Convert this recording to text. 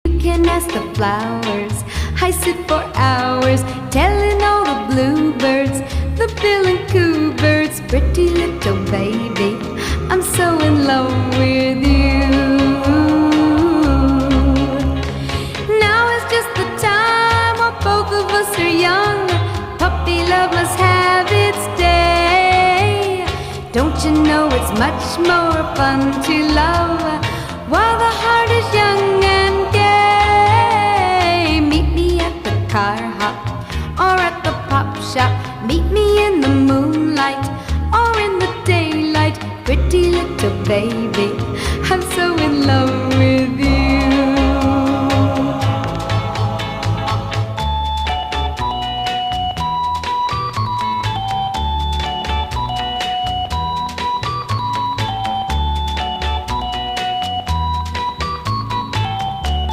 You can ask the flowers. I sit for hours telling all the bluebirds, the bill and coo birds, pretty little baby, I'm so in love with you. Now is just the time while both of us are young. Puppy love must have its day. Don't you know it's much more fun to love while the heart is young and